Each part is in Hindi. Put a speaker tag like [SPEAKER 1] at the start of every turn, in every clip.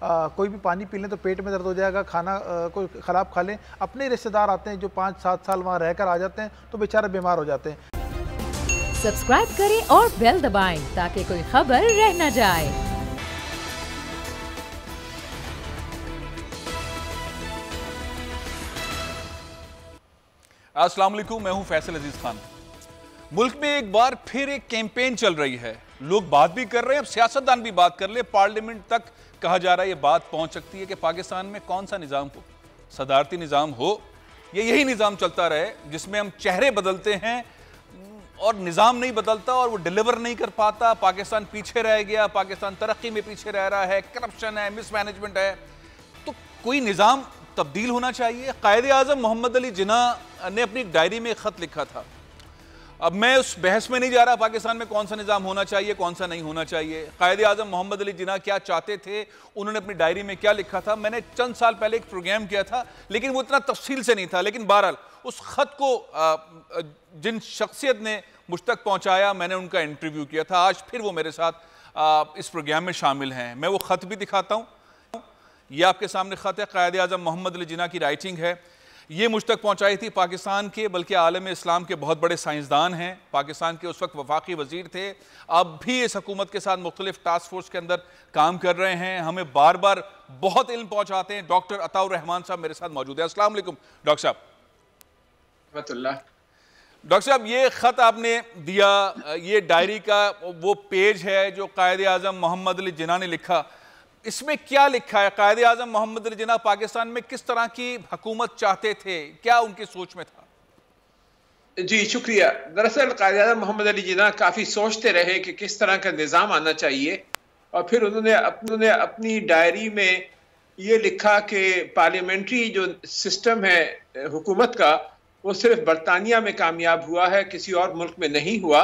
[SPEAKER 1] कोई भी पानी पी लें तो पेट में दर्द हो जाएगा, खाना कोई ख़राब खा लें। अपने रिश्तेदार आते हैं जो 5-7 साल वहाँ रहकर आ जाते हैं तो बेचारे बीमार हो जाते हैं।
[SPEAKER 2] सब्सक्राइब करें और बेल दबाएं ताकि कोई खबर रह न जाए।
[SPEAKER 3] अस्सलाम वालेकुम, मैं हूं फैसल अजीज खान। मुल्क में एक बार फिर एक कैंपेन चल रही है। लोग बात भी कर रहे हैं, अब सियासतदान भी बात कर ले। पार्लियामेंट तक कहा जा रहा है, ये बात पहुंच सकती है कि पाकिस्तान में कौन सा निज़ाम हो, सदारती निज़ाम हो या यही निज़ाम चलता रहे जिसमें हम चेहरे बदलते हैं और निज़ाम नहीं बदलता और वो डिलीवर नहीं कर पाता। पाकिस्तान पीछे रह गया, पाकिस्तान तरक्की में पीछे रह रहा है, करप्शन है, मिसमैनेजमेंट है। तो कोई निज़ाम तब्दील होना चाहिए। कायदे आज़म मोहम्मद अली जिन्ना ने अपनी डायरी में एक ख़त लिखा था। अब मैं उस बहस में नहीं जा रहा पाकिस्तान में कौन सा निज़ाम होना चाहिए, कौन सा नहीं होना चाहिए। कायदे आज़म मोहम्मद अली जिन्ना क्या चाहते थे, उन्होंने अपनी डायरी में क्या लिखा था। मैंने चंद साल पहले एक प्रोग्राम किया था, लेकिन वो इतना तफसील से नहीं था। लेकिन बहरहाल उस ख़त को जिन शख्सियत ने मुझ तक पहुँचाया, मैंने उनका इंटरव्यू किया था। आज फिर वो मेरे साथ इस प्रोग्राम में शामिल हैं। मैं वो ख़त भी दिखाता हूँ। ये आपके सामने ख़त है, कायदे आज़म मोहम्मद अली जिन्ना की राइटिंग है। ये मुझ तक पहुँचाई थी पाकिस्तान के बल्कि आलम इस्लाम के बहुत बड़े साइंसदान हैं। पाकिस्तान के उस वक्त वफाकी वज़ीर थे, अब भी इस हुकूमत के साथ मुख्तलिफ टास्क फोर्स के अंदर काम कर रहे हैं। हमें बार बार बहुत इल्म पहुँचाते हैं। डॉक्टर अताउर रहमान साहब मेरे साथ मौजूद है। अस्सलाम वालेकुम डॉक्टर साहब। डॉक्टर साहब, ये ख़त आपने दिया, ये डायरी का वो पेज है जो कायदे आज़म मोहम्मद अली जिन्ना ने लिखा। इसमें क्या लिखा है? कायदे आज़म मोहम्मद अली जिन्ना पाकिस्तान में किस तरह की हुकूमत चाहते थे, क्या उनकी सोच में था?
[SPEAKER 4] जी शुक्रिया। दरअसल कायदे आज़म मोहम्मद अली जिन्ना काफ़ी सोचते रहे कि किस तरह का निज़ाम आना चाहिए, और फिर उन्होंने अपनी डायरी में ये लिखा कि पार्लियामेंट्री जो सिस्टम है हुकूमत का, वो सिर्फ बरतानिया में कामयाब हुआ है, किसी और मुल्क में नहीं हुआ।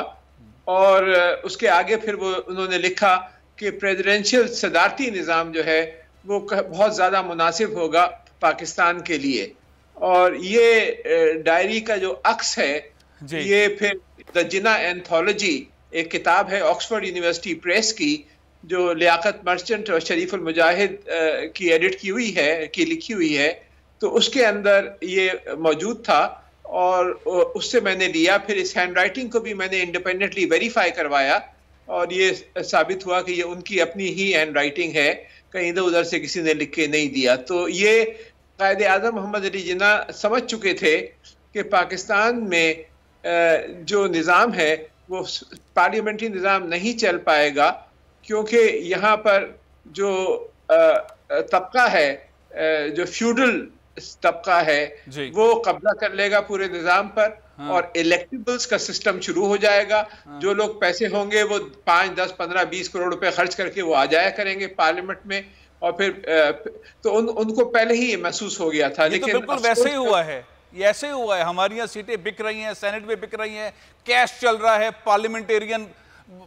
[SPEAKER 4] और उसके आगे फिर वो उन्होंने लिखा कि प्रेसिडेंशियल सदारती निज़ाम जो है वो बहुत ज़्यादा मुनासिब होगा पाकिस्तान के लिए। और ये डायरी का जो अक्स है, ये फिर द जिन्ना एंथोलॉजी एक किताब है ऑक्सफोर्ड यूनिवर्सिटी प्रेस की, जो लियाकत मर्चेंट और शरीफुल मुजाहिद की एडिट की हुई है, की लिखी हुई है। तो उसके अंदर ये मौजूद था और उससे मैंने लिया। फिर इस हैंड राइटिंग को भी मैंने इंडिपेंडेंटली वेरीफाई करवाया और ये साबित हुआ कि ये उनकी अपनी ही हैंड राइटिंग है, कहीं इधर उधर से किसी ने लिख के नहीं दिया। तो ये कायदे आज़म मोहम्मद अली जिन्ना समझ चुके थे कि पाकिस्तान में जो निज़ाम है वो पार्लियामेंट्री निज़ाम नहीं चल पाएगा, क्योंकि यहाँ पर जो तबका है, जो फ्यूडल तबका है, वो कब्जा कर लेगा पूरे निज़ाम पर। हाँ। और इलेक्टिबल्स का सिस्टम शुरू हो जाएगा। हाँ। जो लोग पैसे होंगे वो 5, 10, 15, 20 करोड़ रुपए खर्च करके वो आ जाया करेंगे पार्लियामेंट में, और फिर तो उनको पहले ही महसूस हो गया था। लेकिन
[SPEAKER 3] तो बिल्कुल वैसे ही हुआ है, ये ऐसे ही हुआ है। हमारी यहाँ सीटें बिक रही हैं, सेनेट में बिक रही हैं, कैश चल रहा है, पार्लियामेंटेरियन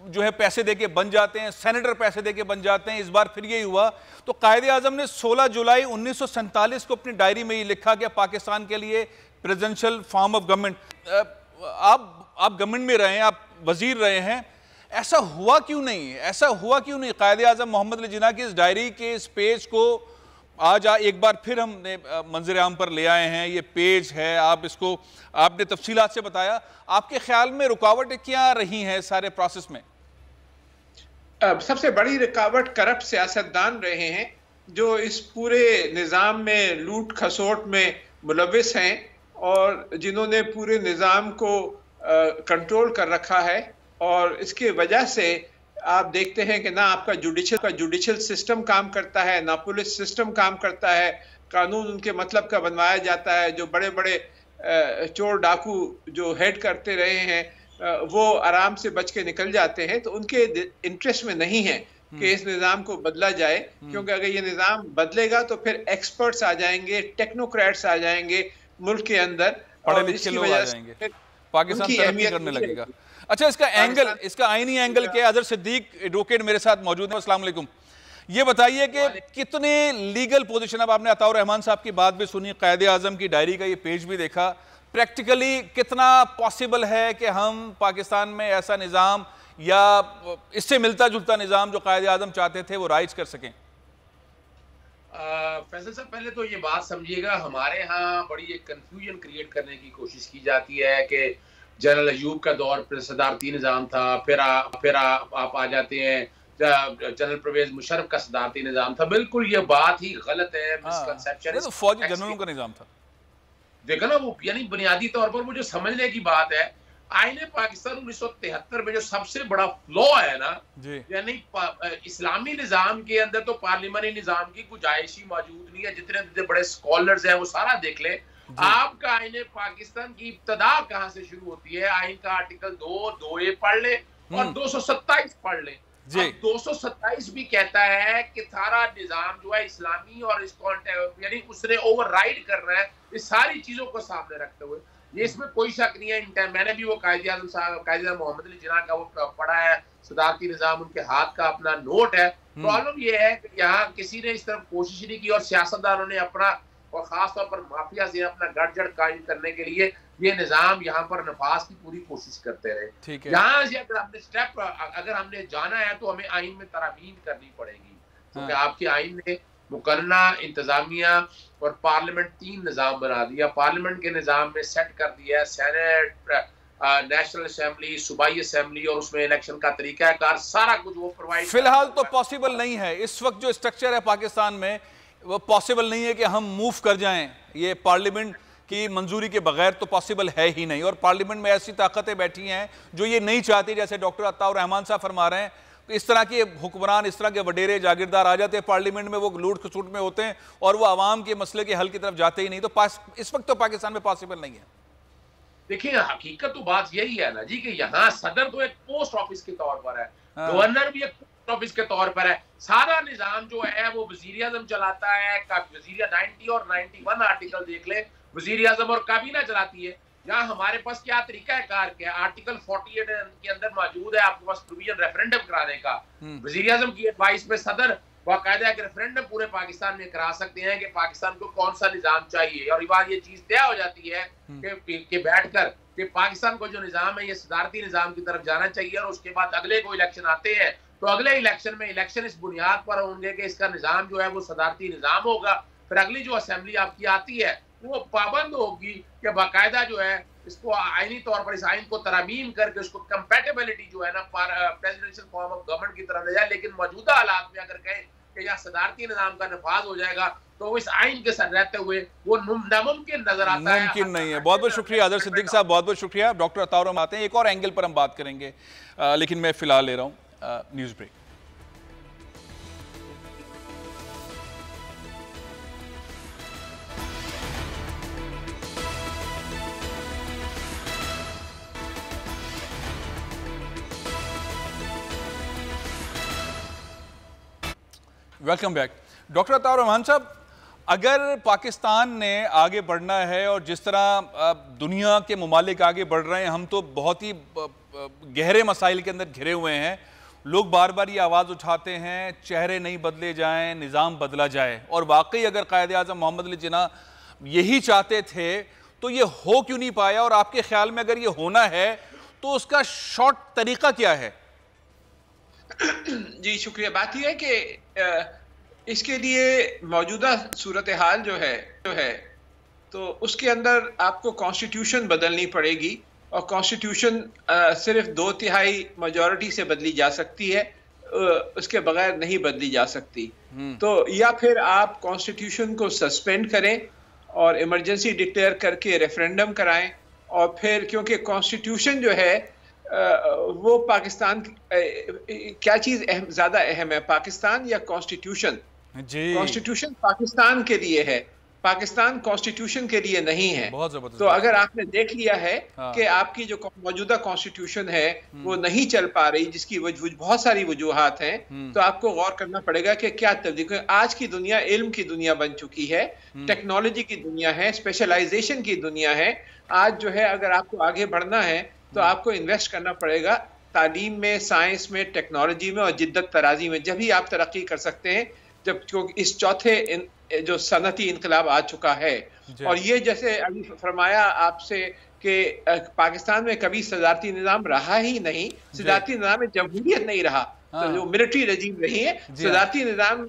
[SPEAKER 3] जो है पैसे देके बन जाते हैं, सेनेटर पैसे देके बन जाते हैं। इस बार फिर यही हुआ। तो कायदे आज़म ने 16 जुलाई 1947 को अपनी डायरी में ये लिखा कि पाकिस्तान के लिए प्रेसिडेंशियल फॉर्म ऑफ गवर्नमेंट, आप गवर्नमेंट में रहे हैं, आप वजीर रहे हैं, ऐसा हुआ क्यों नहीं? ऐसा हुआ क्यों नहीं? कायदे आज़म मोहम्मद अली जिन्ना की इस डायरी के इस पेज को आज एक बार फिर हमने मंजर आम पर ले आए हैं। ये पेज है, आप इसको आपने तफसीलात से बताया। आपके ख्याल में रुकावटें क्या रही हैं सारे प्रोसेस में?
[SPEAKER 4] सबसे बड़ी रुकावट करप्ट सियासतदान रहे हैं, जो इस पूरे निज़ाम में लूट खसोट में मुलविस हैं और जिन्होंने पूरे निज़ाम को कंट्रोल कर रखा है। और इसके वजह से आप देखते हैं कि ना आपका जुडिशल सिस्टम काम करता है, ना पुलिस सिस्टम काम करता है। कानून उनके मतलब का बनवाया जाता है। जो बड़े बड़े चोर डाकू जो हेड करते रहे हैं वो आराम से बच के निकल जाते हैं। तो उनके इंटरेस्ट में नहीं है कि इस निज़ाम को बदला जाए, क्योंकि अगर ये निज़ाम बदलेगा तो फिर एक्सपर्ट्स आ जाएंगे, टेक्नोक्रेट्स आ जाएंगे मुल्क के अंदर,
[SPEAKER 3] पढ़े लिखे लोग आ जाएंगे, पाकिस्तान तरक्की करने लगेगा। अच्छा, इसका आईनी एंगल क्या है? अजहर सिद्दीक एडवोकेट मेरे साथ मौजूद है। अस्सलाम वालेकुम। ये बताइए कि कितने लीगल पोजीशन, अब आपने अताउर रहमान साहब की बात भी सुनी, कायदे आज़म की डायरी का ये पेज भी देखा, प्रैक्टिकली कितना पॉसिबल है कि हम पाकिस्तान में ऐसा निज़ाम या इससे मिलता जुलता निज़ाम जो कायदे आज़म चाहते थे वो राइज कर सकें?
[SPEAKER 5] फैसल साहब, पहले तो ये बात समझिएगा, हमारे यहाँ बड़ी एक कंफ्यूजन क्रिएट करने की कोशिश की जाती है कि जनरल अयूब का दौर पर सदारती निज़ाम था, फिर आप आ जाते हैं जनरल परवेज मुशर्रफ का सदारती निज़ाम था। बिल्कुल ये बात ही गलत है, मिसकंसेप्शन।
[SPEAKER 3] तो फौजी जनरलों का निज़ाम था,
[SPEAKER 5] देखा ना, वो यानी बुनियादी तौर पर वो जो समझने की बात है, आईने पाकिस्तान 1973 में जो सबसे बड़ा फ्लॉ है ना, यानी इस्लामी निजाम के अंदर तो पार्लियामानी निजाम की गुंजाइश ही मौजूद नहीं है। जितने बड़े स्कॉलर्स हैं वो सारा देख ले। आपका आईने पाकिस्तान की इब्तदा कहां से शुरू होती है? आइन का आर्टिकल 2(2)(a) पढ़ ले और 227 पढ़ ले। 227 भी कहता है कि सारा निजाम जो है इस्लामी और यानी उसने ओवरराइड करना है, इस सारी चीजों को सामने रखते हुए। ये इसमें कोई शक नहीं है। मैंने भी वो कायद-ए-आज़म साहब, कायद-ए-आज़म मोहम्मद अली जिन्ना का वो पढ़ा है, सदारती निजाम उनके हाथ का अपना नोट है। प्रॉब्लम ये है कि यहाँ किसी ने इस तरफ कोशिश नहीं की और सियासतदानों ने अपना, और खासतौर पर माफिया से अपना गठजोड़ कायम करने के लिए ये निजाम यहाँ पर नफाज की पूरी कोशिश करते रहे। यहाँ से अगर हमने जाना है तो हमें आइन में तरामीम करनी पड़ेगी, क्योंकि आपके आइन में मुकन्ना, इंतजामिया और पार्लियामेंट 3 निजाम बना दिया। पार्लियामेंट के निजाम में सेट कर दिया है सेनेट, नेशनल असेंबली, सूबाई असेंबली, और उसमें इलेक्शन का तरीका कार सारा कुछ वो प्रोवाइड।
[SPEAKER 3] फिलहाल तो पॉसिबल नहीं है इस वक्त जो स्ट्रक्चर है पाकिस्तान में, वो पॉसिबल नहीं है कि हम मूव कर जाएं। ये पार्लियामेंट की मंजूरी के बगैर तो पॉसिबल है ही नहीं, और पार्लियामेंट में ऐसी ताकतें बैठी हैं जो ये नहीं चाहती, जैसे डॉक्टर अताउर रहमान साहब फरमा रहे हैं, इस तरह के हुक्मरान, इस तरह के वडेरे जागीरदार आ जाते हैं पार्लियामेंट में, वो लूट खसूट में होते हैं और वो आवाम के मसले के हल की तरफ जाते ही नहीं। तो इस वक्त तो पाकिस्तान में पॉसिबल नहीं है।
[SPEAKER 5] देखिए, हकीकत तो बात यही है ना जी कि यहाँ सदर तो एक पोस्ट ऑफिस के तौर पर है, गवर्नर भी एक पोस्ट ऑफिस के तौर पर है। सारा निजाम जो है वो वजीर आजम चलाता है। वजीर 90 और 91 आर्टिकल देख ले, वजीर आजम और काबीना चलाती है। यहाँ हमारे पास क्या तरीका है कार के, आर्टिकल 48 के अंदर मौजूद है आपके पास प्रोविजन रेफरेंडम कराने का। वजीर आजम की एडवाइस पे सदर बाकायदा एक रेफरेंडम पूरे पाकिस्तान में करा सकते हैं कि पाकिस्तान को कौन सा निजाम चाहिए, और बात ये चीज तय हो जाती है कि बैठकर कि पाकिस्तान को जो निजाम है ये सदारती निजाम की तरफ जाना चाहिए। और उसके बाद अगले को इलेक्शन आते हैं तो अगले इलेक्शन में इलेक्शन इस बुनियाद पर होंगे कि इसका निजाम जो है वो सदारती निजाम होगा। फिर अगली जो असेंबली आपकी आती है वो पाबंद होगी कि बाकायदा जो है इसको आईनी तौर पर इस आइन को तरमीम करके उसको कंपैटिबिलिटी जो है ना प्रेसिडेंशियल फॉर्म ऑफ गवर्नमेंट की तरफ ले जाए। लेकिन मौजूदा हालात में अगर कहें कि यहाँ सदारती निजाम का नफाज हो जाएगा तो वो इस आइन के साथ रहते हुए वो नामुमकिन नजर आता है,
[SPEAKER 3] मुमकिन नहीं है। बहुत बहुत शुक्रिया आदर सिद्दीकी साहब, बहुत बहुत शुक्रिया। डॉक्टर अताउर हम आते हैं, एक और एंगल पर हम बात करेंगे, लेकिन मैं फिलहाल ले रहा हूँ news break. Welcome back. Doctor Ataur Rahman साहब, अगर पाकिस्तान ने आगे बढ़ना है और जिस तरह दुनिया के मुमालिक आगे बढ़ रहे हैं, हम तो बहुत ही गहरे मसाइल के अंदर घिरे हुए हैं। लोग बार बार ये आवाज़ उठाते हैं चेहरे नहीं बदले जाएं, निज़ाम बदला जाए, और वाकई अगर कायद-ए-आज़म मोहम्मद अली जिन्ना यही चाहते थे तो ये हो क्यों नहीं पाया? और आपके ख्याल में अगर ये होना है तो उसका शॉर्ट तरीका क्या है?
[SPEAKER 4] जी शुक्रिया। बात यह है कि इसके लिए मौजूदा सूरत हाल जो है तो उसके अंदर आपको कॉन्स्टिट्यूशन बदलनी पड़ेगी, और कॉन्स्टिट्यूशन सिर्फ 2/3 मेजॉरिटी से बदली जा सकती है, उसके बगैर नहीं बदली जा सकती। तो या फिर आप कॉन्स्टिट्यूशन को सस्पेंड करें और इमरजेंसी डिक्लेयर करके रेफरेंडम कराएं, और फिर क्योंकि कॉन्स्टिट्यूशन जो है वो पाकिस्तान क्या चीज ज्यादा अहम है, पाकिस्तान या कॉन्स्टिट्यूशन? कॉन्स्टिट्यूशन पाकिस्तान के लिए है, पाकिस्तान कॉन्स्टिट्यूशन के लिए नहीं है। तो अगर आपने देख लिया है कि आपकी जो मौजूदा कॉन्स्टिट्यूशन है वो नहीं चल पा रही, जिसकी बहुत सारी वजूहात हैं, तो आपको गौर करना पड़ेगा कि क्या तब्दीली। आज की दुनिया इल्म की दुनिया बन चुकी है, टेक्नोलॉजी की दुनिया है, स्पेशलाइजेशन की दुनिया है। आज जो है अगर आपको आगे बढ़ना है तो आपको इन्वेस्ट करना पड़ेगा तालीम में, साइंस में, टेक्नोलॉजी में और जिद्दत तराजी में। जब ही आप तरक्की कर सकते हैं, जब क्योंकि इस चौथे जो सनती इनकलाब आ चुका है। और ये जैसे अभी फरमाया आपसे कि पाकिस्तान में कभी सदारती निज़ाम रहा ही नहीं, सदारती निज़ाम में जमहूरियत नहीं रहा। तो जो मिलिट्री रजीम रही है, सदारती निजाम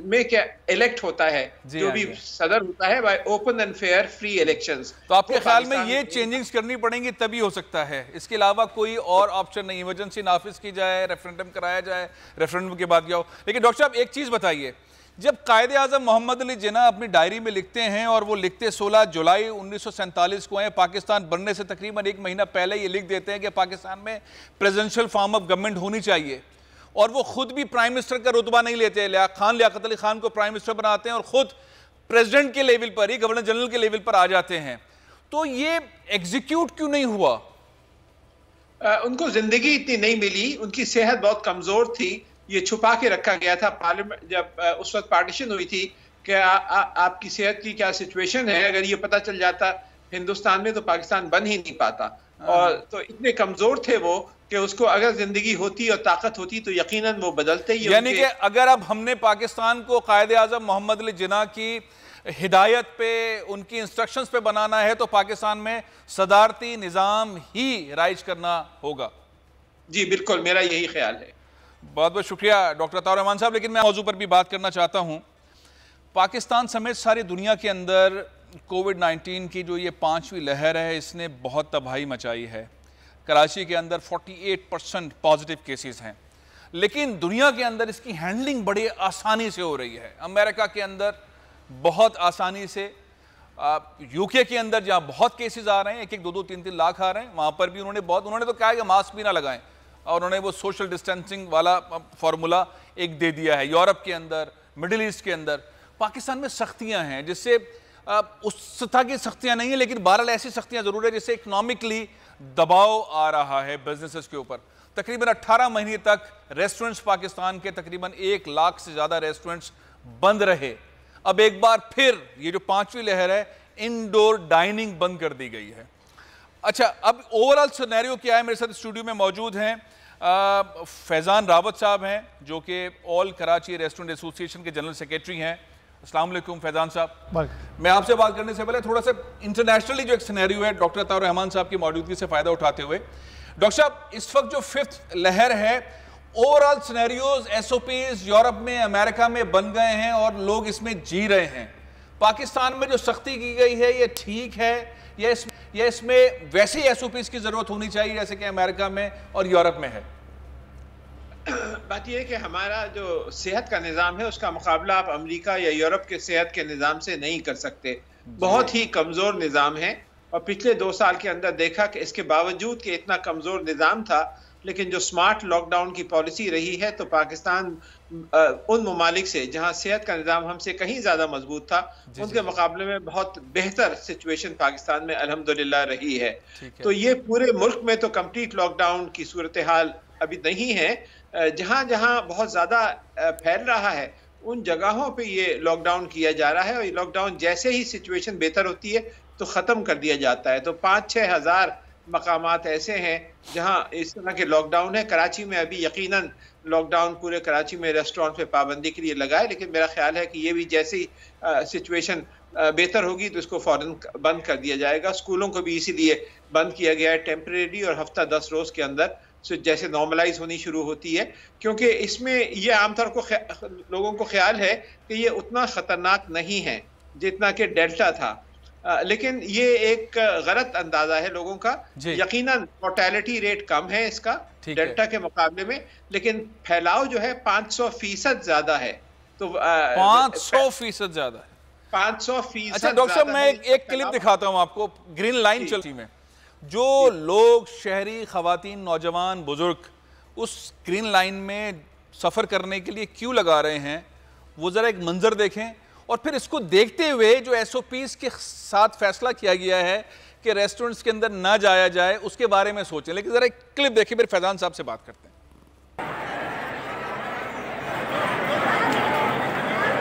[SPEAKER 4] में क्या इलेक्ट होता है, जो भी सदर होता है bye open and fair free elections.
[SPEAKER 3] तो आपके ख्याल में ये चेंजिंग्स करनी पड़ेंगी तभी हो सकता है, इसके अलावा कोई और ऑप्शन नहीं? इमरजेंसी नाफिज की जाए, रेफरेंडम कराया जाए, रेफरेंडम के बाद क्या हो? लेकिन डॉक्टर साहब एक चीज बताइए, जब कायदे आजम मोहम्मद अली जिन्ना अपनी डायरी में लिखते हैं और वो लिखते 16 जुलाई 1947 को हैं, पाकिस्तान बनने से तकरीबन 1 महीना पहले ये लिख देते हैं कि पाकिस्तान में प्रेसिडेंशियल फॉर्म ऑफ गवर्नमेंट होनी चाहिए, और वो खुद भी प्राइम मिनिस्टर का रुतबा नहीं लेते, खान लियाकत अली खान को प्राइम मिनिस्टर बनाते हैं और खुद प्रेसिडेंट के लेवल पर ही, गवर्नर जनरल के लेवल पर आ जाते हैं, तो ये एग्जीक्यूट क्यों नहीं हुआ?
[SPEAKER 4] उनको जिंदगी इतनी नहीं मिली, उनकी सेहत बहुत कमजोर थी, ये छुपा के रखा गया था। पार्लियामेंट जब उस वक्त पार्टीशन हुई थी कि आपकी सेहत की क्या सिचुएशन है, अगर ये पता चल जाता हिंदुस्तान में तो पाकिस्तान बन ही नहीं पाता। और तो इतने कमजोर थे वो कि उसको अगर जिंदगी होती और ताकत होती तो यकीनन वो बदलते ही।
[SPEAKER 3] यानी कि अगर अब हमने पाकिस्तान को कायदे आजम मोहम्मद अली जिन्ना की हिदायत पे, उनकी इंस्ट्रक्शंस पे बनाना है तो पाकिस्तान में सदारती निज़ाम ही राइज करना होगा।
[SPEAKER 4] जी बिल्कुल, मेरा यही ख्याल है।
[SPEAKER 3] बहुत बहुत शुक्रिया डॉक्टर अताउर रहमान साहब। लेकिन मैं मौजू पर भी बात करना चाहता हूँ। पाकिस्तान समेत सारी दुनिया के अंदर कोविड-19 की जो ये 5वीं लहर है, इसने बहुत तबाही मचाई है। कराची के अंदर 48% पॉजिटिव केसेस हैं, लेकिन दुनिया के अंदर इसकी हैंडलिंग बड़ी आसानी से हो रही है। अमेरिका के अंदर बहुत आसानी से, यूके के अंदर जहाँ बहुत केसेस आ रहे हैं, 1-1, 2-2, 3-3 लाख आ रहे हैं, वहाँ पर भी उन्होंने तो कहा कि मास्क भी ना लगाएं, और उन्होंने वो सोशल डिस्टेंसिंग वाला फार्मूला एक दे दिया है। यूरोप के अंदर, मिडिल ईस्ट के अंदर, पाकिस्तान में सख्तियाँ हैं, जिससे उस सतह की सख्तियाँ नहीं है, लेकिन बहरहाल ऐसी सख्तियाँ ज़रूर है जिससे इकनॉमिकली दबाव आ रहा है बिजनेसेस के ऊपर। तकरीबन 18 महीने तक रेस्टोरेंट्स, पाकिस्तान के तकरीबन 1 लाख से ज़्यादा रेस्टोरेंट्स बंद रहे। अब एक बार फिर ये जो 5वीं लहर है, इंडोर डाइनिंग बंद कर दी गई है। अच्छा, अब ओवरऑल सिनेरियो क्या है? मेरे साथ स्टूडियो में मौजूद हैं फैज़ान रावत साहब हैं, जो कि ऑल कराची रेस्टोरेंट एसोसिएशन के जनरल सेक्रेटरी हैं। अस्सलाम वालेकुम फैज़ान साहब। मैं आपसे बात करने से पहले थोड़ा सा इंटरनेशनली जो एक सिनेरियो है, डॉक्टर अताउर रहमान साहब की मौजूदगी से फ़ायदा उठाते हुए, डॉक्टर साहब इस वक्त जो 5th लहर है, ओवरऑल सिनेरियोज, SOPs यूरोप में, अमेरिका में बन गए हैं और लोग इसमें जी रहे हैं। पाकिस्तान में जो सख्ती की गई है ये ठीक है या इसमें वैसे ही SOPs की जरूरत होनी चाहिए जैसे कि अमेरिका में और यूरोप में है?
[SPEAKER 4] बात यह है कि हमारा जो सेहत का निज़ाम है उसका मुकाबला आप अमेरिका या यूरोप के सेहत के निज़ाम से नहीं कर सकते। बहुत ही कमज़ोर निज़ाम है, और पिछले 2 साल के अंदर देखा कि इसके बावजूद कि इतना कमज़ोर निज़ाम था, लेकिन जो स्मार्ट लॉकडाउन की पॉलिसी रही है, तो पाकिस्तान उन ममालिक से जहां सेहत का निज़ाम हमसे कहीं ज़्यादा मजबूत था, उनके मुकाबले में बहुत बेहतर सिचुएशन पाकिस्तान में अल्हम्दुलिल्लाह रही है। तो ये पूरे मुल्क में तो कंप्लीट लॉकडाउन की सूरत हाल अभी नहीं है। जहां जहां बहुत ज़्यादा फैल रहा है उन जगहों पे ये लॉकडाउन किया जा रहा है, और ये लॉकडाउन जैसे ही सिचुएशन बेहतर होती है तो ख़त्म कर दिया जाता है। तो 5-6 हज़ार मकामात ऐसे हैं जहां इस तरह के लॉकडाउन है। कराची में अभी यकीनन लॉकडाउन पूरे कराची में रेस्टोरेंट पे पाबंदी के लिए लगा है, लेकिन मेरा ख्याल है कि ये भी जैसे ही सिचुएशन बेहतर होगी तो इसको फौरन बंद कर दिया जाएगा। स्कूलों को भी इसीलिए बंद किया गया है टेम्परेरी, और हफ्ता 10 रोज़ के अंदर जैसे नॉर्मलाइज होनी शुरू होती है, क्योंकि इसमें ये आमतौर को लोगों को ख्याल है कि ये उतना ख़तरनाक नहीं है जितना कि डेल्टा था। लेकिन ये एक गलत अंदाजा है लोगों का। यकीनन मोर्टेलिटी रेट कम है इसका डेल्टा के मुकाबले में, लेकिन फैलाव जो है 500% ज्यादा है। तो
[SPEAKER 3] 500% ज्यादा है,
[SPEAKER 4] 500%।
[SPEAKER 3] अच्छा डॉक्टर साहब, मैं एक क्लिप दिखाता हूँ आपको। ग्रीन लाइन चलती में जो लोग, शहरी खवातीन, नौजवान, बुजुर्ग उस ग्रीन लाइन में सफर करने के लिए क्यों लगा रहे हैं, वो जरा एक मंजर देखें, और फिर इसको देखते हुए जो SOPs के साथ फैसला किया गया है कि रेस्टोरेंट्स के अंदर ना जाया जाए, उसके बारे में सोचें। लेकिन जरा एक क्लिप देखिए, फिर फैज़ान साहब से बात करते हैं।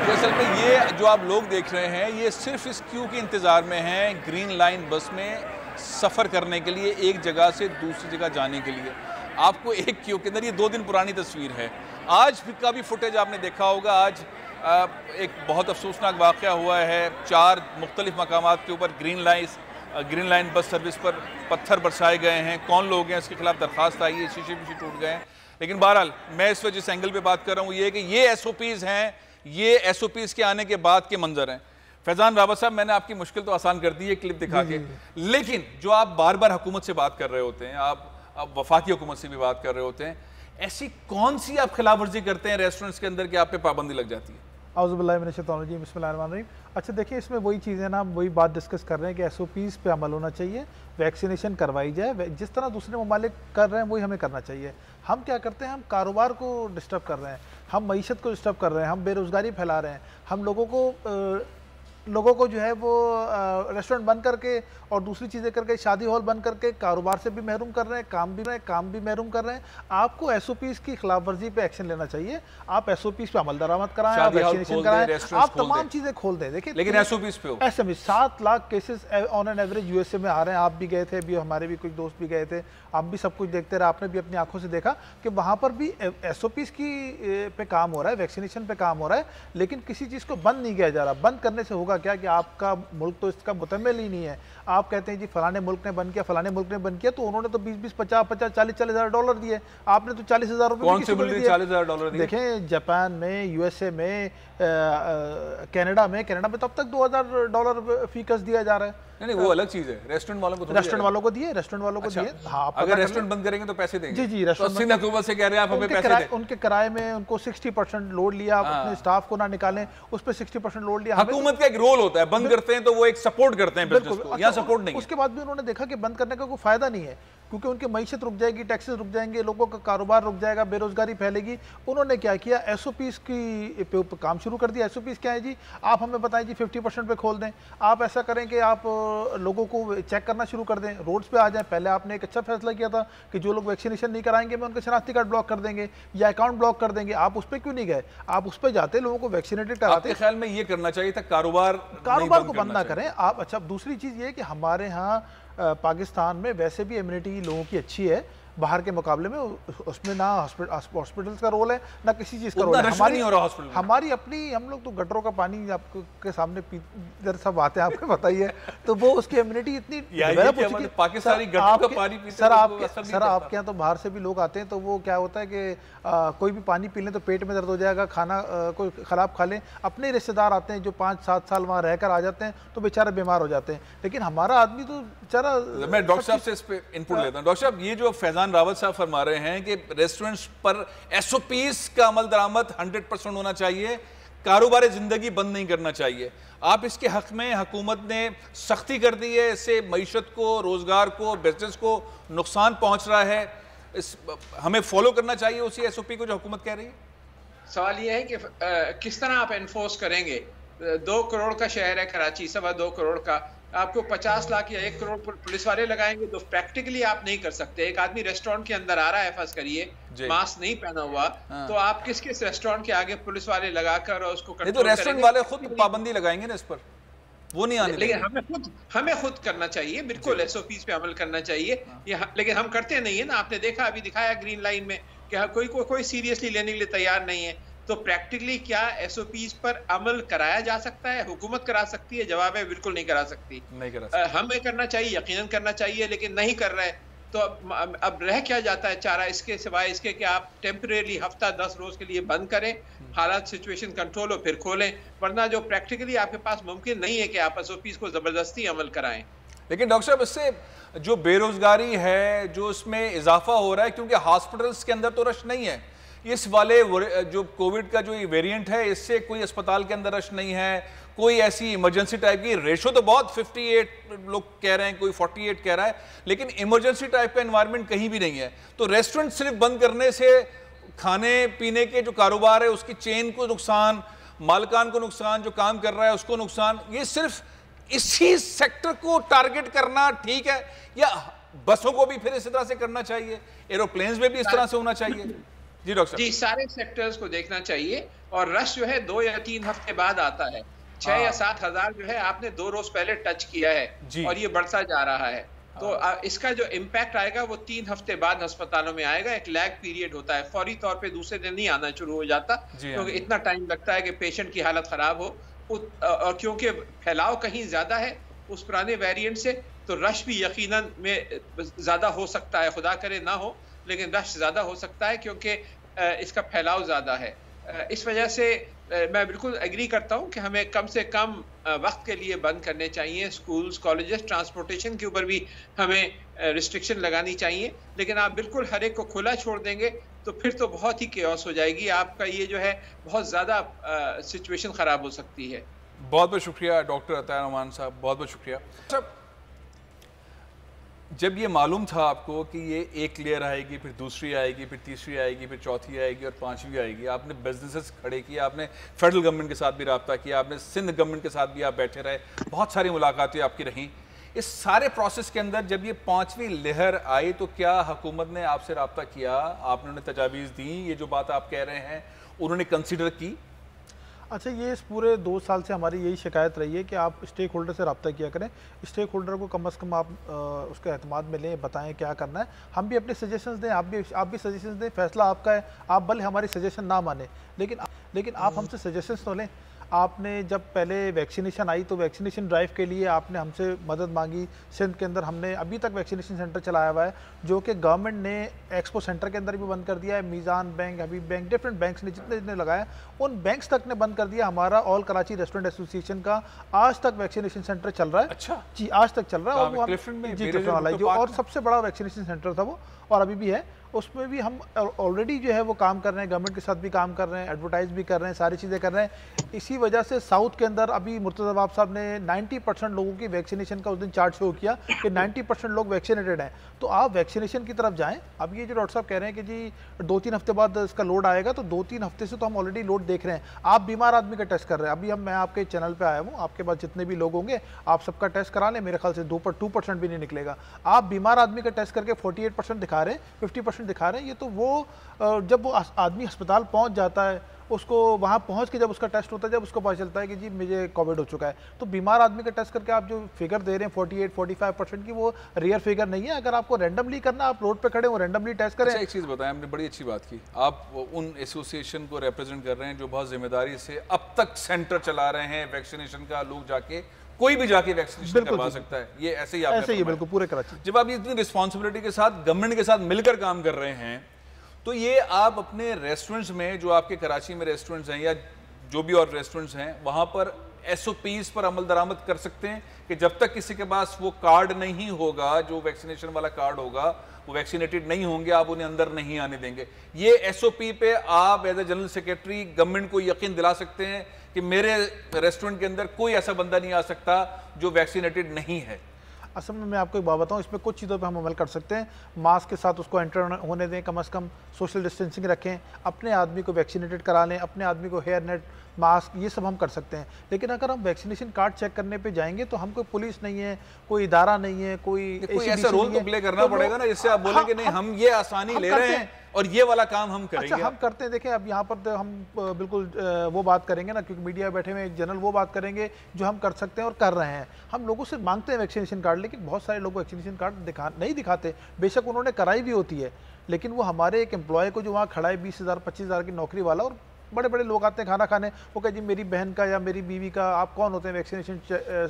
[SPEAKER 3] असल में ये जो आप लोग देख रहे हैं, ये सिर्फ इस क्यू के इंतजार में हैं, ग्रीन लाइन बस में सफर करने के लिए, एक जगह से दूसरी जगह जाने के लिए। आपको एक क्यू के अंदर, ये 2 दिन पुरानी तस्वीर है, आज का भी फुटेज आपने देखा होगा। आज एक बहुत अफसोसनाक वाक़या हुआ है। 4 मुख्तलिफ मकामात के ऊपर ग्रीन लाइन बस सर्विस पर पत्थर बरसाए गए हैं। कौन लोग हैं, इसके खिलाफ दरख्वास्त आई है, शीशे टूट गए हैं। लेकिन बहरहाल मैं इस वजह जिस एंगल पे बात कर रहा हूँ ये कि ये एसओपीज हैं, ये एसओपीज के आने के बाद के मंजर हैं। फैजान रावत साहब, मैंने आपकी मुश्किल तो आसान कर दी है क्लिप दिखा के, लेकिन जो आप बार बार हुकूमत से बात कर रहे होते हैं, आप वफाकी हुकूमत से भी बात कर रहे होते हैं, ऐसी कौन सी आप खिलाफ वर्जी करते हैं रेस्टोरेंट्स के अंदर कि आप पे पाबंदी लग जाती है?
[SPEAKER 1] बिस्मिल्लाहिर्रहमानिर्रहीम। अच्छा देखिए, इसमें वही चीज़ है ना, वही बात डिस्कस कर रहे हैं कि एसओपीज़ पे अमल होना चाहिए, वैक्सीनेशन करवाई जाए, जिस तरह दूसरे ममालिक कर रहे हैं वही हमें करना चाहिए। हम क्या करते हैं, हम कारोबार को डिस्टर्ब कर रहे हैं, हम मईशत को डिस्टर्ब कर रहे हैं, हम बेरोज़गारी फैला रहे हैं, हम लोगों को जो है वो रेस्टोरेंट बंद करके और दूसरी चीज़ें करके, शादी हॉल बंद करके कारोबार से भी महरूम कर रहे हैं, काम भी महरूम कर रहे हैं। आपको एसओपीज़ की खिलाफ वर्जी पे एक्शन लेना चाहिए। आप एसओपीज़ पे अमल दरामद कराएं, आप वैक्सीनेशन कराएं, आप तमाम चीज़ें खोल दें। देखिए,
[SPEAKER 3] लेकिन एसओपीज़ पे
[SPEAKER 1] ऐसे 7 lakh cases on an average USA में आ रहे हैं। आप भी गए थे, भी हमारे भी कुछ दोस्त भी गए थे, आप भी सब कुछ देखते रहे, आपने भी अपनी आंखों से देखा कि वहाँ पर भी एसओपीज़ की पे काम हो रहा है, वैक्सीनेशन पे काम हो रहा है, लेकिन किसी चीज़ को बंद नहीं किया जा रहा। बंद करने से होगा क्या कि आपका मुल्क तो इसका मुतम्मिल ही नहीं है। आप कहते हैं जी फलाने मुल्क ने बंद किया, फलाने मुल्क ने बंद किया, तो उन्होंने तो 20-20, 50-50, 40-40 हज़ार डॉलर दिए, आपने तो 40,000 रुपये दिए।
[SPEAKER 3] 40,000 डॉलर दिए।
[SPEAKER 1] देखें, जापान में, यूएसए में, कनाडा में तो अब तक $2,000 फी कस दिया जा रहा है।
[SPEAKER 3] नहीं, वो अलग चीज है। रेस्टोरेंट वालों को दिए, रेस्टोरेंट वालों को दिए। हाँ, अगर रेस्टोरेंट बंद करेंगे तो पैसे देंगे।
[SPEAKER 1] जी,
[SPEAKER 3] रेस्टोरेंट हुकूमत से कह रहे हैं आप हमें पैसे दें।
[SPEAKER 1] उनके किराए में उनको 60% लोड लिया, आप अपने स्टाफ को ना निकालें, उस पर 60% लोड लिया।
[SPEAKER 3] हुकूमत का एक रोल होता है, बंद करते हैं तो वो एक सपोर्ट करते हैं बिजनेस को, या सपोर्ट नहीं।
[SPEAKER 1] उसके बाद भी उन्होंने देखा कि बंद करने का कोई फायदा नहीं है, क्योंकि उनकी मईशत रुक जाएगी, टैक्सेस रुक जाएंगे, लोगों का कारोबार रुक जाएगा, बेरोजगारी फैलेगी। उन्होंने क्या किया, एसओपीज़ की पे काम शुरू कर दिया। एसओपीज़ क्या है जी, आप हमें बताएं जी 50% पे खोल दें। आप ऐसा करें कि आप लोगों को चेक करना शुरू कर दें, रोड्स पे आ जाएं। पहले आपने एक अच्छा फैसला किया था कि जो लोग वैक्सीनेशन नहीं कराएंगे मैं उनके शनाख्ती कार्ड ब्लॉक कर देंगे या अकाउंट ब्लॉक कर देंगे। आप उस पर क्यों नहीं गए? आप उस पर जाते, लोगों को वैक्सीनेटेड कराते।
[SPEAKER 3] ख्याल में ये करना चाहिए था, कारोबार
[SPEAKER 1] को बंद ना करें आप। अच्छा, दूसरी चीज़ ये कि हमारे यहाँ पाकिस्तान में वैसे भी इम्यूनिटी लोगों की अच्छी है बाहर के मुकाबले में। उसमें ना हॉस्पिटल्स का रोल है, ना किसी चीज़ का रोल है। हमारी अपनी, हम लोग तो गटरों का पानी आपके सामने इधर सब आते हैं, आपको बताइए, तो वो उसकी इम्यूनिटी इतनी
[SPEAKER 3] पाकिस्तानी गटरों का पानी पीते।
[SPEAKER 1] सर आपके यहाँ तो बाहर से भी लोग आते हैं, तो वो क्या होता है कि कोई भी पानी पी लें तो पेट में दर्द हो जाएगा, खाना कोई ख़राब खा लें। अपने रिश्तेदार आते हैं जो 5-7 साल वहाँ रहकर आ जाते हैं, तो बेचारे बीमार हो जाते हैं। लेकिन हमारा आदमी तो बेचारा। मैं
[SPEAKER 3] डॉक्टर साहब से इस पे इनपुट लेता हूँ। डॉक्टर साहब, ये जो फैजान रावत साहब फरमा रहे हैं कि रेस्टोरेंट्स पर एसओपीज़ का अमल दरामद 100% होना चाहिए, कारोबार जिंदगी बंद नहीं करना चाहिए, आप इसके हक में हुकूमत ने सख्ती कर दी है, इससे मईशत को, रोजगार को, बिजनेस को नुकसान पहुंच रहा है, हमें फॉलो करना चाहिए उसी एसओपी को जो हुकूमत कह रही है?
[SPEAKER 4] सवाल यह है कि किस तरह आप एनफोर्स करेंगे। 2 करोड़ का शहर है कराची, 2.25 करोड़ का, आपको 50 लाख या 1 करोड़ पुलिस वाले लगाएंगे तो प्रैक्टिकली आप नहीं कर सकते। एक आदमी रेस्टोरेंट के अंदर आ रहा है, फर्ज करिए मास्क नहीं पहना हुआ, तो आप किस रेस्टोरेंट के आगे पुलिस वाले लगाकर और उसको कंट्रोल करेंगे?
[SPEAKER 3] रेस्टोरेंट वाले खुद पाबंदी लगाएंगे ना इस पर, वो नहीं आने।
[SPEAKER 4] लेकिन हमें खुद करना चाहिए, बिल्कुल एसओपीज़ पे अमल करना चाहिए। लेकिन हम करते नहीं है ना। आपने देखा, अभी दिखाया ग्रीन लाइन में कि कोई सीरियसली लेने के लिए तैयार नहीं है। तो प्रैक्टिकली क्या एसओपीज़ पर अमल कराया जा सकता है? हुकूमत करा सकती है? जवाब है बिल्कुल नहीं करा सकती। हमें करना चाहिए, यकीनन करना चाहिए, लेकिन नहीं कर रहे। तो अब रह क्या जाता है चारा इसके सिवाय इसके कि आप टेम्परेरी हफ्ता 10 रोज के लिए बंद करें, हालात सिचुएशन कंट्रोल हो फिर खोलें, वरना जो प्रैक्टिकली आपके पास मुमकिन नहीं है कि आप एसओपीज़ को जबरदस्ती अमल कराएं।
[SPEAKER 3] लेकिन डॉक्टर साहब, इससे जो बेरोजगारी है, जो उसमें इजाफा हो रहा है, क्योंकि हॉस्पिटल्स के अंदर तो रश नहीं है, इस वाले जो कोविड का जो ये वेरिएंट है, इससे कोई अस्पताल के अंदर रश नहीं है, कोई ऐसी इमरजेंसी टाइप की रेशो तो बहुत 58 लोग कह रहे हैं, कोई 48 कह रहा है, लेकिन इमरजेंसी टाइप का एनवायरनमेंट कहीं भी नहीं है। तो रेस्टोरेंट सिर्फ बंद करने से खाने पीने के जो कारोबार है उसकी चेन को नुकसान, मालिकान को नुकसान, जो काम कर रहा है उसको नुकसान। ये सिर्फ इसी सेक्टर को टारगेट करना ठीक है, या बसों को भी फिर इस तरह से करना चाहिए, एरोप्लेन्स में भी इस तरह से होना चाहिए? जी डॉक्टर
[SPEAKER 4] जी, सारे सेक्टर्स को देखना चाहिए। और रश जो है 2 या 3 हफ्ते बाद आता है। 6 या 7 हज़ार जो है आपने 2 रोज पहले टच किया है और ये बढ़ता जा रहा है। तो इसका जो इम्पैक्ट आएगा वो 3 हफ्ते बाद अस्पतालों में आएगा। एक लैग पीरियड होता है, फौरी तौर पे दूसरे दिन नहीं आना शुरू हो जाता, क्योंकि इतना टाइम लगता है कि पेशेंट की हालत खराब हो। और क्योंकि फैलाव कहीं ज्यादा है उस पुराने वेरिएंट से, तो रश भी यकीनन में ज्यादा हो सकता है, खुदा करे ना हो, लेकिन रश ज़्यादा हो सकता है क्योंकि इसका फैलाव ज़्यादा है। इस वजह से मैं बिल्कुल एग्री करता हूँ कि हमें कम से कम वक्त के लिए बंद करने चाहिए। स्कूल्स, कॉलेजेस, ट्रांसपोर्टेशन के ऊपर भी हमें रिस्ट्रिक्शन लगानी चाहिए। लेकिन आप बिल्कुल हर एक को खुला छोड़ देंगे तो फिर तो बहुत ही केओस हो जाएगी। आपका ये जो है बहुत ज़्यादा सिचुएशन ख़राब हो सकती है।
[SPEAKER 3] बहुत बहुत शुक्रिया डॉक्टर अतायर नोमान साहब, बहुत बहुत शुक्रिया। जब ये मालूम था आपको कि ये एक लेयर आएगी, फिर दूसरी आएगी, फिर तीसरी आएगी, फिर चौथी आएगी और पांचवी आएगी, आपने बिजनेसेस खड़े किए, आपने फेडरल गवर्नमेंट के साथ भी रब्ता किया, आपने सिंध गवर्नमेंट के साथ भी आप बैठे रहे, बहुत सारी मुलाकातें आपकी रहीं। इस सारे प्रोसेस के अंदर जब ये पांचवी लहर आई तो क्या हुकूमत ने आपसे रब्ता किया, आपने उन्हें तजावीज़ दी, ये जो बात आप कह रहे हैं उन्होंने कंसिडर की?
[SPEAKER 1] अच्छा, ये इस पूरे 2 साल से हमारी यही शिकायत रही है कि आप स्टेक होल्डर से रब्ता किया करें, स्टेक होल्डर को कम से कम आप उसके एतमाद में लें, बताएं क्या करना है, हम भी अपने सजेशंस दें, आप भी सजेशंस दें, फैसला आपका है। आप भले हमारी सजेशन ना माने लेकिन आप हमसे सजेशंस तो लें। आपने जब पहले वैक्सीनेशन आई तो वैक्सीनेशन ड्राइव के लिए आपने हमसे मदद मांगी। सिंध के अंदर हमने अभी तक वैक्सीनेशन सेंटर चलाया हुआ है जो कि गवर्नमेंट ने एक्सपो सेंटर के अंदर भी बंद कर दिया है। मीज़ान बैंक, हबीब बैंक, डिफरेंट बैंक्स ने जितने लगाया उन बैंक्स तक ने बंद कर दिया। हमारा ऑल कराची रेस्टोरेंट एसोसिएशन का आज तक वैक्सीनेशन सेंटर चल रहा है।
[SPEAKER 3] अच्छा
[SPEAKER 1] जी, आज तक चल रहा है। और वो क्लिफ्टन वाला जो और सबसे बड़ा वैक्सीनेशन सेंटर था वो, और अभी भी है, उसमें भी हम ऑलरेडी जो है वो काम कर रहे हैं, गवर्नमेंट के साथ भी काम कर रहे हैं, एडवर्टाइज भी कर रहे हैं, सारी चीज़ें कर रहे हैं। इसी वजह से साउथ के अंदर अभी मुर्तज़ा बाब साहब ने 90% लोगों की वैक्सीनेशन का उस दिन चार्ट शो किया कि 90% लोग वैक्सीनेटेड हैं। तो आप वैक्सीनेशन की तरफ जाएं। अब ये जो डॉक्टर साहब कह रहे हैं कि जी 2-3 हफ्ते बाद इसका लोड आएगा, तो 2-3 हफ्ते से तो हम ऑलरेडी लोड देख रहे हैं। आप बीमार आदमी का टेस्ट कर रहे हैं, अभी मैं आपके चैनल पर आया हूँ, आपके पास जितने भी लोग होंगे आप सबका टेस्ट करा लें, मेरे ख्याल से 2% भी नहीं निकलेगा। आप बीमार आदमी का टेस्ट करके 48% दिखा रहे हैं, 50% दिखा रहे हैं। ये तो वो जब वो आदमी अस्पताल पहुंच जाता है, उसको वहां पहुंच के जब उसका टेस्ट होता है, जब उसको पता चलता है कि जी मुझे कोविड हो चुका है, तो बीमार आदमी का टेस्ट करके आप जो फिगर दे रहे हैं 48-45% की, वो रियल फिगर नहीं है। अगर आपको रैंडमली करना, आप रोड पे खड़े हो, रैंडमली टेस्ट करें।
[SPEAKER 3] अच्छा, एक चीज़ बताएं, आपने बड़ी अच्छी बात की, आप उन एसोसिएशन को रिप्रेजेंट कर रहे हैं जो बहुत जिम्मेदारी से अब तक सेंटर चला रहे हैं वैक्सीनेशन का। लोग जाके कोई भी जाके वैक्सीनेशन करवा सकता है, ये ऐसे ही आपने
[SPEAKER 1] ही बिल्कुल पूरे कराची।
[SPEAKER 3] जब आप इतनी रिस्पॉन्सिबिलिटी के साथ गवर्नमेंट के साथ मिलकर काम कर रहे हैं, तो ये आप अपने रेस्टोरेंट्स में, जो आपके कराची में रेस्टोरेंट्स हैं या जो भी और रेस्टोरेंट्स हैं, वहाँ पर SOPs पर अमल दरामद कर सकते हैं कि जब तक किसी के पास वो कार्ड नहीं होगा, जो वैक्सीनेशन वाला कार्ड होगा, वो वैक्सीनेटेड नहीं होंगे, आप उन्हें अंदर नहीं आने देंगे। ये SOP पे आप as a general secretary government को यकीन दिला सकते हैं कि मेरे रेस्टोरेंट के अंदर कोई ऐसा बंदा नहीं आ सकता जो वैक्सीनेटेड नहीं है?
[SPEAKER 1] असल में मैं आपको एक बात बताऊं, इसमें कुछ चीज़ों पे हम अमल कर सकते हैं। मास्क के साथ उसको एंटर होने दें, कम से कम सोशल डिस्टेंसिंग रखें, अपने आदमी को वैक्सीनेटेड करा लें, अपने आदमी को हेयर नेट, मास्क, ये सब हम कर सकते हैं। लेकिन अगर हम वैक्सीनेशन कार्ड चेक करने पे जाएंगे तो हम कोई पुलिस नहीं है, कोई इदारा नहीं है, कोई
[SPEAKER 3] ऐसा रोल तो प्ले करना पड़ेगा ना, जिससे आप बोलेंगे नहीं हम ये आसानी ले रहे हैं और ये वाला काम हम करेंगे।
[SPEAKER 1] अच्छा, हम करते हैं। देखें, अब यहाँ पर तो हम बिल्कुल वो बात करेंगे ना, क्योंकि मीडिया बैठे हुए जनरल वो बात करेंगे जो हम कर सकते हैं और कर रहे हैं। हम लोगों से मांगते हैं वैक्सीनेशन कार्ड, लेकिन बहुत सारे लोग वैक्सीनेशन कार्ड नहीं दिखाते। बेशक उन्होंने कराई भी होती है, लेकिन वो हमारे एक एम्प्लॉय को जो वहाँ खड़ा है 20,000-25,000 की नौकरी वाला, और बड़े बड़े लोग आते हैं खाना खाने, वो कहे जी मेरी बहन का या मेरी बीवी का, आप कौन होते हैं वैक्सीनेशन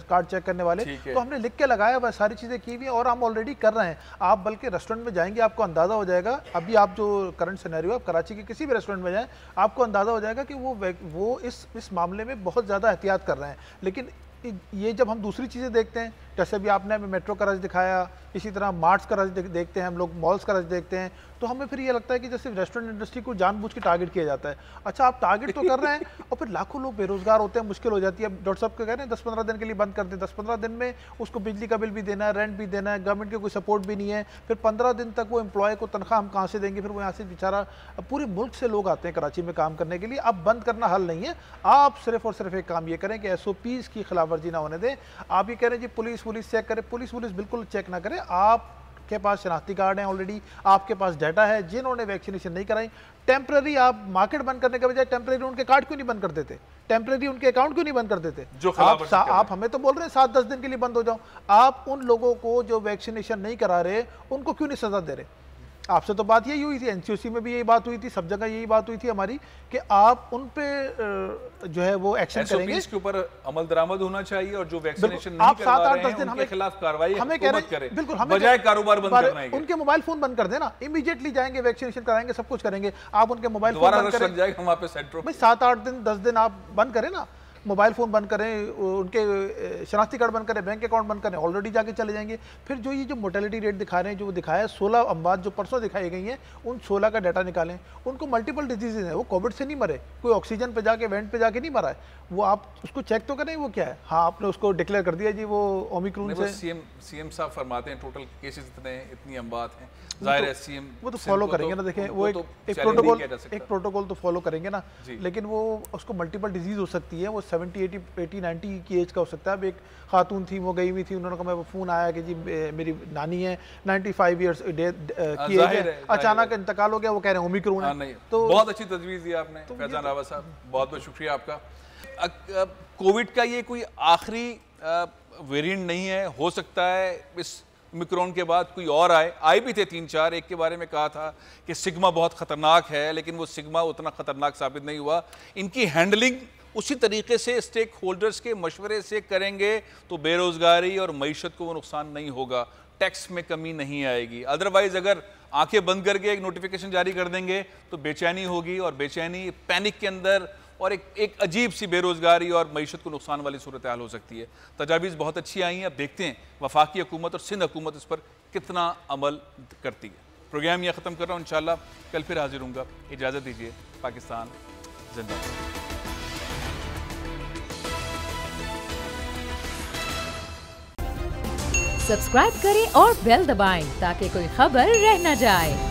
[SPEAKER 1] कार्ड चेक करने वाले? तो हमने लिख के लगाया हुआ, सारी चीज़ें की हुई हैं और हम ऑलरेडी कर रहे हैं। आप बल्कि रेस्टोरेंट में जाएंगे, आपको अंदाज़ा हो जाएगा, अभी आप जो करंट सिनेरियो, आप कराची के किसी भी रेस्टोरेंट में जाएँ, आपको अंदाज़ा हो जाएगा कि वो इस मामले में बहुत ज़्यादा एहतियात कर रहे हैं। लेकिन ये जब हम दूसरी चीज़ें देखते हैं, जैसे भी आपने हमें मेट्रो का रश दिखाया, इसी तरह मार्ट्स का रश देखते हैं हम लोग, मॉल्स का रश देखते हैं, तो हमें फिर ये लगता है कि जैसे रेस्टोरेंट इंडस्ट्री को जानबूझ के टारगेट किया जाता है। अच्छा, आप टारगेट तो कर रहे हैं और फिर लाखों लोग बेरोजगार होते हैं, मुश्किल हो जाती है। अब डॉक्टर साहब कह रहे हैं 10-15 दिन के लिए बंद कर दें, 10-15 दिन में उसको बिजली का बिल भी देना है, रेंट भी देना है, गवर्नमेंट की कोई सपोर्ट भी नहीं है, फिर 15 दिन तक वो एम्प्लॉय को तनख्वाह हम कहाँ से देंगे? फिर वो यहाँ से बेचारा, पूरे मुल्क से लोग आते हैं कराची में काम करने के लिए। अब बंद करना हल नहीं है, आप सिर्फ और सिर्फ एक काम ये करें कि SOPs की खिलाफवर्जी ना होने दें। आप ये कह रहे हैं जी पुलिस चेक करे, पुलिस बिल्कुल चेक ना करे। आपके पास शनाख्ती कार्ड है ऑलरेडी, आपके पास डाटा है। जिन्होंने वैक्सीनेशन नहीं कराई, टेम्पररी आप मार्केट बंद करने के बजाय टेम्पररी उनके कार्ड क्यों नहीं बंद कर देते? टेम्पररी उनके अकाउंट क्यों नहीं बंद कर देते? जो आप हमें तो बोल रहे हैं 7-10 दिन के लिए बंद हो जाओ, आप उन लोगों को जो वैक्सीनेशन नहीं करा रहे उनको क्यों नहीं सजा दे रहे? आपसे तो बात यही हुई थी, एनसीओसी में भी यही बात हुई थी, सब जगह यही बात हुई थी हमारी कि आप उन पे जो है वो एक्शन करेंगे,
[SPEAKER 3] इसके ऊपर अमल दरामद होना चाहिए और जो वैक्सीनेशन नहीं
[SPEAKER 1] आप
[SPEAKER 3] करवा
[SPEAKER 1] 7-8
[SPEAKER 3] रहे
[SPEAKER 1] 10 दिन
[SPEAKER 3] हैं उनके खिलाफ कार्रवाई
[SPEAKER 1] हमें कह रहे
[SPEAKER 3] करें,
[SPEAKER 1] बिल्कुल, हमें
[SPEAKER 3] बजाय कारोबार बंद करना है।
[SPEAKER 1] उनके मोबाइल फोन बंद कर देना, इमीडिएटली जाएंगे, वैक्सीनेशन कराएंगे, सब कुछ करेंगे, आप उनके मोबाइल फोन बंद करें,
[SPEAKER 3] लग जाएगा वहाँ पे सेंटरों में।
[SPEAKER 1] 7-8 दिन 10 दिन आप बंद करें ना, मोबाइल फ़ोन बंद करें, उनके शनाख्ती कार्ड बंद करें, बैंक अकाउंट बंद करें, ऑलरेडी जाके चले जाएंगे। फिर जो ये जो मोर्टेलिटी रेट दिखा रहे हैं, जो वो दिखाया है 16 अमवात जो परसों दिखाई गई हैं, उन 16 का डाटा निकालें। उनको मल्टीपल डिजीज़ हैं, वो कोविड से नहीं मरे, कोई ऑक्सीजन पे जाके वेंट पे जाके नहीं मरा है, वो आप उसको चेक तो करें वो क्या है। हाँ, आपने उसको डिक्लेयर कर दिया जी वो ओमिक्रॉन से।
[SPEAKER 3] सीएम साहब फरमाते हैं टोटल केसेस इतने हैं, इतनी अमवात हैं, जाहिर है सीएम
[SPEAKER 1] वो तो फॉलो करेंगे ना, देखें वो एक प्रोटोकॉल तो फॉलो करेंगे ना, लेकिन वो उसको मल्टीपल डिजीज हो सकती है, वो 70, 80, 90 की एज का हो सकता है। अब एक खातून थी, वो गई हुई थी, उन्होंने कहा, मैं फ़ोन आया कि जी मेरी नानी है 95 ईयर्स की एज है, अचानक इंतकाल हो गया, वो कह रहे हैं ओमिक्रॉन है। तो
[SPEAKER 3] बहुत अच्छी तजवीज़ दी आपने फैजान रावत साहब, बहुत बहुत शुक्रिया आपका। कोविड का ये कोई आखिरी वेरिएंट नहीं है, हो सकता है इस ओमिक्रॉन के बाद कोई और आए भी थे 3-4, एक के बारे में कहा था कि सिग्मा बहुत ख़तरनाक है, लेकिन वो सिग्मा उतना ख़तरनाक साबित नहीं हुआ। इनकी हैंडलिंग उसी तरीके से स्टेक होल्डर्स के मशवरे से करेंगे तो बेरोज़गारी और मईशत को वो नुकसान नहीं होगा, टैक्स में कमी नहीं आएगी। अदरवाइज़ अगर आंखें बंद करके एक नोटिफिकेशन जारी कर देंगे तो बेचैनी होगी, और बेचैनी पैनिक के अंदर और एक अजीब सी बेरोज़गारी और मईशत को नुकसान वाली सूरत हाल हो सकती है। तजावीज़ बहुत अच्छी आई हैं, अब देखते हैं वफाकी हुकूमत और सिंध हुकूमत इस पर कितना अमल करती है। प्रोग्राम यह ख़त्म कर रहा हूँ, इंशाल्लाह कल फिर हाजिर हूँगा। इजाज़त दीजिए, पाकिस्तान जिंदाबाद।
[SPEAKER 2] सब्सक्राइब करें और बेल दबाएं ताकि कोई खबर रह न जाए।